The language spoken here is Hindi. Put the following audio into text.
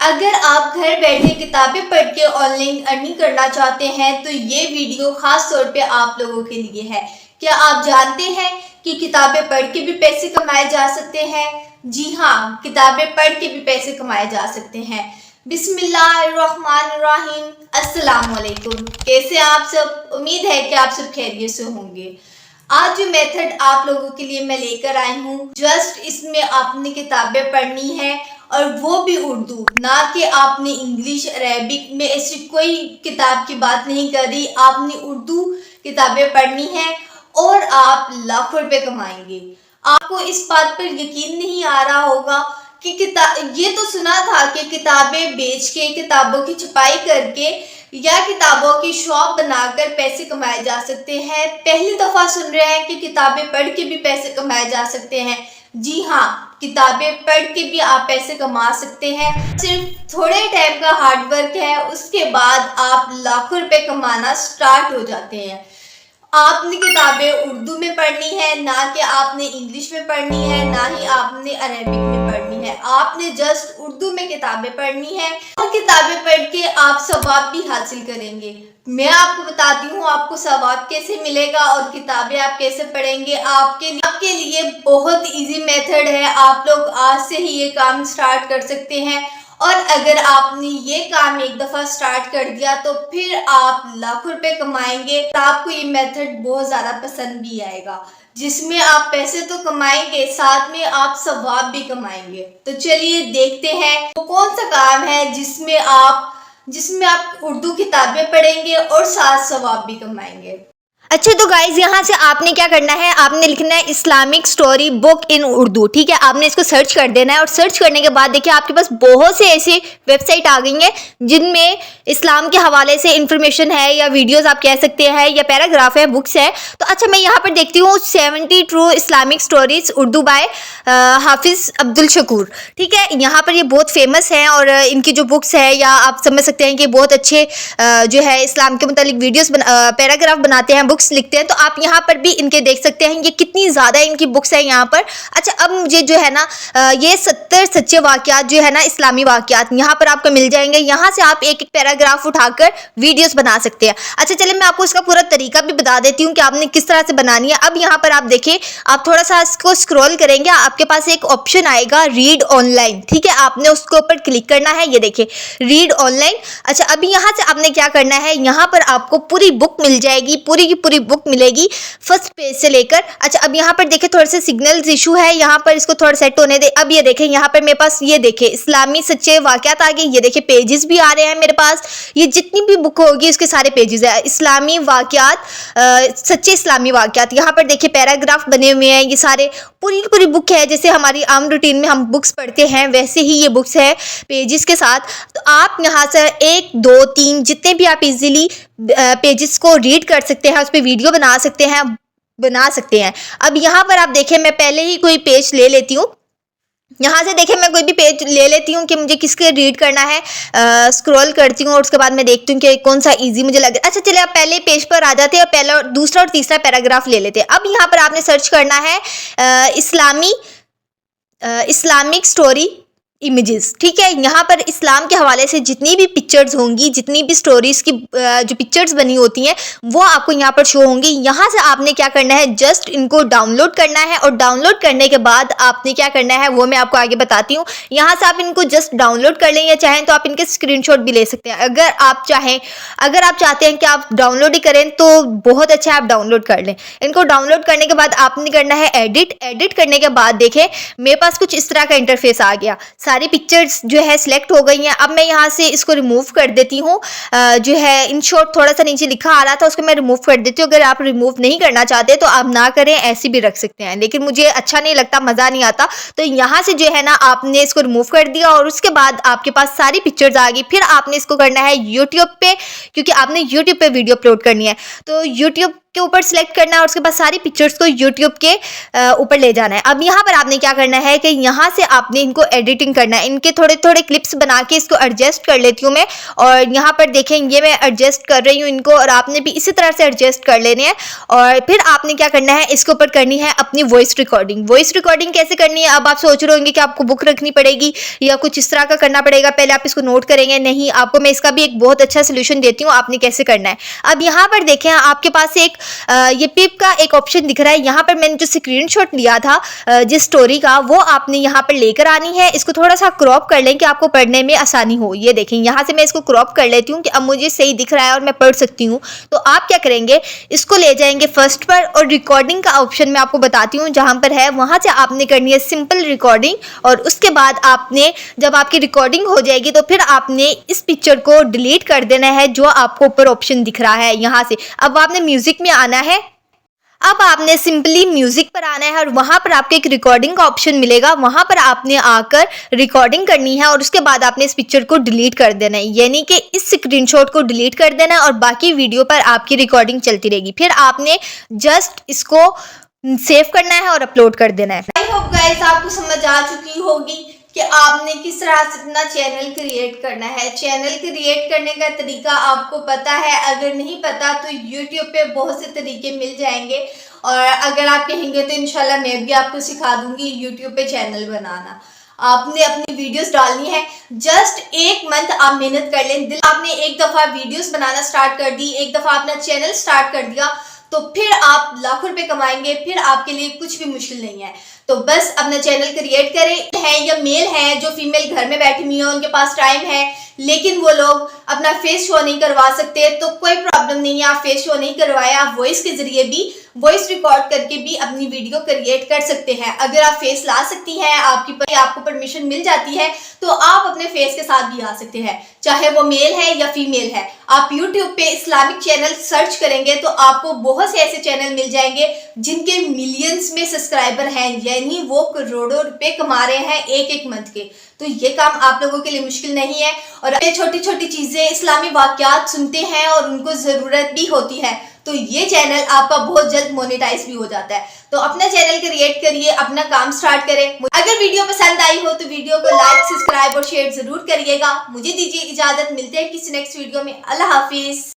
अगर आप घर बैठे किताबें पढ़ के ऑनलाइन अर्निंग करना चाहते हैं तो ये वीडियो खास तौर पे आप लोगों के लिए है। क्या आप जानते हैं कि किताबें पढ़ के भी पैसे कमाए जा सकते हैं? जी हाँ, किताबें पढ़ के भी पैसे कमाए जा सकते हैं। बिस्मिल्लाहिर्रहमानिर्रहीम, अस्सलाम वालेकुम। कैसे आप सब? उम्मीद है कि आप सब खैरियत से होंगे। आज जो मेथड आप लोगों के लिए मैं लेकर आई हूँ, जस्ट इसमें आपने किताबें पढ़नी है और वो भी उर्दू, ना कि आपने इंग्लिश अरेबिक में ऐसी कोई किताब की बात नहीं कर रही। आपने उर्दू किताबें पढ़नी है और आप लाखों रुपए कमाएंगे। आपको इस बात पर यकीन नहीं आ रहा होगा कि ये तो सुना था कि किताबें बेच के, किताबों की छपाई करके या किताबों की शॉप बनाकर पैसे कमाए जा सकते हैं। पहली दफ़ा सुन रहे हैं कि किताबें पढ़ के भी पैसे कमाए जा सकते हैं। जी हाँ, किताबें पढ़ के भी आप पैसे कमा सकते हैं। सिर्फ थोड़े टाइम का हार्ड वर्क है, उसके बाद आप लाखों रुपए कमाना स्टार्ट हो जाते हैं। आपने किताबें उर्दू में पढ़नी है, ना कि आपने इंग्लिश में पढ़नी है, ना ही आपने अरेबिक में पढ़नी है। आपने जस्ट उर्दू में किताबें पढ़नी है और किताबें पढ़ के आप सवाब भी हासिल करेंगे। मैं आपको बताती हूँ आपको सवाब कैसे मिलेगा और किताबें आप कैसे पढ़ेंगे। आपके लिए बहुत इजी मेथड है। आप लोग आज से ही ये काम स्टार्ट कर सकते हैं और अगर आपने ये काम एक दफ़ा स्टार्ट कर दिया तो फिर आप लाखों रुपए कमाएंगे। तो आपको ये मेथड बहुत ज़्यादा पसंद भी आएगा, जिसमें आप पैसे तो कमाएंगे, साथ में आप सवाब भी कमाएंगे। तो चलिए देखते हैं वो कौन सा काम है जिसमें आप उर्दू किताबें पढ़ेंगे और साथ सवाब भी कमाएंगे। अच्छा, तो गाइज यहाँ से आपने क्या करना है, आपने लिखना है Islamic story book in Urdu. ठीक है, आपने इसको सर्च कर देना है और सर्च करने के बाद देखिए आपके पास बहुत से ऐसी वेबसाइट आ गई हैं जिनमें इस्लाम के हवाले से इंफॉर्मेशन है, या वीडियोस आप कह सकते हैं, या पैराग्राफ है, बुक्स है। तो अच्छा, मैं यहाँ पर देखती हूँ 70 true Islamic stories Urdu by Hafiz Abdul Shakoor. ठीक है, यहाँ पर ये बहुत फेमस है और इनकी जो बुक्स है, या आप समझ सकते हैं कि बहुत अच्छे जो है इस्लाम के मुतालिक वीडियोस पैराग्राफ बनाते हैं, बुक्स लिखते हैं। तो आप यहाँ पर भी इनके देख सकते हैं ये कितनी ज़्यादा इनकी बुक्स है यहाँ पर। अच्छा, अब मुझे जो है ना ये 70 सच्चे वाक़यात जो है ना इस्लामी वाक़यात यहाँ पर आपको मिल जाएंगे। यहाँ से आप एक एक पैराग्राफ उठाकर वीडियोस बना सकते हैं। अच्छा, चलिए मैं आपको इसका पूरा तरीका भी बता देती हूँ कि आपने किस तरह से बनानी है। अब यहाँ पर आप देखें, आप थोड़ा सा इसको स्क्रॉल करेंगे, आपके पास एक ऑप्शन आएगा रीड ऑनलाइन। ठीक है, आपने उसके ऊपर क्लिक करना है। ये देखिए रीड ऑनलाइन। अच्छा, अभी यहाँ से आपने क्या करना है, यहाँ पर आपको पूरी बुक मिल जाएगी, पूरी की पूरी बुक मिलेगी फर्स्ट पेज से लेकर। अच्छा, अब यहाँ पर देखें थोड़े से सिग्नल्स इशू है, यहाँ पर इसको थोड़ा सेट होने दे। अब ये देखें यहाँ पर मेरे पास ये देखें इस्लामी सच्चे वाक़यात आ गए। ये देखें पेजेस भी आ रहे हैं मेरे पास। ये जितनी भी बुक होगी उसके सारे पेजेस है इस्लामी वाक़यात, सच्चे इस्लामी वाक़यात। यहाँ पर देखिए पैराग्राफ बने हुए हैं, ये सारे पूरी पूरी बुक है। जैसे हमारी आम रूटीन में हम बुक्स पढ़ते हैं वैसे ही ये बुक्स है पेजेस के साथ। तो आप यहाँ से 1, 2, 3 जितने भी आप इजीली पेजेस को रीड कर सकते हैं, उस पर वीडियो बना सकते हैं। अब यहाँ पर आप देखें, मैं पहले ही कोई पेज ले लेती हूँ। यहाँ से देखें मैं कोई भी पेज ले लेती हूँ कि मुझे किसके रीड करना है। स्क्रॉल करती हूँ और उसके बाद मैं देखती हूँ कि कौन सा इजी मुझे लगे। अच्छा, चलिए आप पहले पेज पर आ जाते हैं और पहला, दूसरा और तीसरा पैराग्राफ ले लेते हैं। अब यहाँ पर आपने सर्च करना है इस्लामिक स्टोरी इमेजेस। ठीक है, यहाँ पर इस्लाम के हवाले से जितनी भी पिक्चर्स होंगी, जितनी भी स्टोरीज की जो पिक्चर्स बनी होती हैं वो आपको यहाँ पर शो होंगी। यहाँ से आपने क्या करना है, जस्ट इनको डाउनलोड करना है और डाउनलोड करने के बाद आपने क्या करना है वो मैं आपको आगे बताती हूँ। यहाँ से आप इनको जस्ट डाउनलोड कर लें, या चाहें तो आप इनके स्क्रीनशॉट भी ले सकते हैं। अगर आप चाहते हैं कि आप डाउनलोड ही करें तो बहुत अच्छा है, आप डाउनलोड कर लें। इनको डाउनलोड करने के बाद आपने करना है एडिट करने के बाद देखें मेरे पास कुछ इस तरह का इंटरफेस आ गया। सारी पिक्चर्स जो है सिलेक्ट हो गई हैं। अब मैं यहाँ से इसको रिमूव कर देती हूँ। जो है इन शॉर्ट थोड़ा सा नीचे लिखा आ रहा था, उसको मैं रिमूव कर देती हूँ। अगर आप रिमूव नहीं करना चाहते तो आप ना करें, ऐसे भी रख सकते हैं, लेकिन मुझे अच्छा नहीं लगता, मज़ा नहीं आता। तो यहाँ से जो है ना आपने इसको रिमूव कर दिया और उसके बाद आपके पास सारी पिक्चर्स आ गई। फिर आपने इसको करना है यूट्यूब पे, क्योंकि आपने यूट्यूब पे वीडियो अपलोड करनी है। तो यूट्यूब के ऊपर सिलेक्ट करना है और उसके बाद सारी पिक्चर्स को यूट्यूब के ऊपर ले जाना है। अब यहाँ पर आपने क्या करना है कि यहाँ से आपने इनको एडिटिंग करना है। इनके थोड़े थोड़े क्लिप्स बना के इसको एडजस्ट कर लेती हूँ मैं, और यहाँ पर देखें ये मैं एडजस्ट कर रही हूँ इनको, और आपने भी इसी तरह से एडजस्ट कर लेने हैं। और फिर आपने क्या करना है, इसके ऊपर करनी है अपनी वॉइस रिकॉर्डिंग। वॉइस रिकॉर्डिंग कैसे करनी है? अब आप सोच रहे होंगे कि आपको बुक रखनी पड़ेगी या कुछ इस तरह का करना पड़ेगा, पहले आप इसको नोट करेंगे। नहीं, आपको मैं इसका भी एक बहुत अच्छा सोल्यूशन देती हूँ, आपने कैसे करना है। अब यहाँ पर देखें आपके पास एक ये पिप का एक ऑप्शन दिख रहा है। यहाँ पर मैंने जो स्क्रीनशॉट लिया था जिस स्टोरी का, वो आपने यहाँ पर लेकर आनी है। इसको थोड़ा सा क्रॉप कर लें कि आपको पढ़ने में आसानी हो। ये देखें यहाँ से मैं इसको क्रॉप कर लेती हूँ कि अब मुझे सही दिख रहा है और मैं पढ़ सकती हूँ। तो आप क्या करेंगे, इसको ले जाएंगे फर्स्ट पर, और रिकॉर्डिंग का ऑप्शन मैं आपको बताती हूँ जहाँ पर है, वहाँ से आपने करनी है सिंपल रिकॉर्डिंग। और उसके बाद आपने जब आपकी रिकॉर्डिंग हो जाएगी तो फिर आपने इस पिक्चर को डिलीट कर देना है जो आपको ऊपर ऑप्शन दिख रहा है यहाँ से। अब आपने म्यूजिक में आना है। अब आपने सिंपली म्यूजिक पर आना है और वहाँ पर आपको एक रिकॉर्डिंग का ऑप्शन मिलेगा, वहाँ पर आपने आकर रिकॉर्डिंग करनी है और उसके बाद आपने इस पिक्चर को डिलीट कर देना है, यानी कि इस स्क्रीनशॉट को डिलीट कर देना है और बाकी वीडियो पर आपकी रिकॉर्डिंग चलती रहेगी। फिर आपने जस्ट इसको सेव करना है और अपलोड कर देना है। आई होप गाइस आपको समझ आ चुकी होगी कि आपने किस तरह से अपना चैनल क्रिएट करना है। चैनल क्रिएट करने का तरीका आपको पता है, अगर नहीं पता तो यूट्यूब पे बहुत से तरीके मिल जाएंगे, और अगर आप कहेंगे तो इंशाल्लाह मैं भी आपको सिखा दूंगी यूट्यूब पे चैनल बनाना। आपने अपनी वीडियोस डालनी है, जस्ट 1 मंथ आप मेहनत कर लें। आपने एक दफ़ा वीडियोस बनाना स्टार्ट कर दी, एक दफ़ा अपना चैनल स्टार्ट कर दिया, तो फिर आप लाखों रुपए कमाएंगे। फिर आपके लिए कुछ भी मुश्किल नहीं है। तो बस अपना चैनल क्रिएट करें। है या मेल है जो फीमेल घर में बैठी हुई है, उनके पास टाइम है लेकिन वो लोग अपना फेस शो नहीं करवा सकते, तो कोई प्रॉब्लम नहीं है, आप फेस शो नहीं करवाए, आप वॉइस के जरिए भी वॉइस रिकॉर्ड करके भी अपनी वीडियो क्रिएट कर सकते हैं। अगर आप फेस ला सकती हैं, आपको परमिशन मिल जाती है, तो आप अपने फेस के साथ भी आ सकते हैं, चाहे वो मेल है या फीमेल है। आप यूट्यूब पे इस्लामिक चैनल सर्च करेंगे तो आपको बहुत से ऐसे चैनल मिल जाएंगे जिनके मिलियंस में सब्सक्राइबर हैं, यानी वो करोड़ों रुपए कमा रहे हैं एक मंथ के। तो ये काम आप लोगों के लिए मुश्किल नहीं है। और छोटी छोटी चीजें, इस्लामी वाकयात सुनते हैं और उनको जरूरत भी होती है, तो ये चैनल आपका बहुत जल्द मोनेटाइज भी हो जाता है। तो अपना चैनल क्रिएट करिए, अपना काम स्टार्ट करें। अगर वीडियो पसंद आई हो तो वीडियो को लाइक, सब्सक्राइब और शेयर जरूर करिएगा। मुझे दीजिए इजाजत, मिलते हैं किसी नेक्स्ट वीडियो में। अल्लाह हाफिज।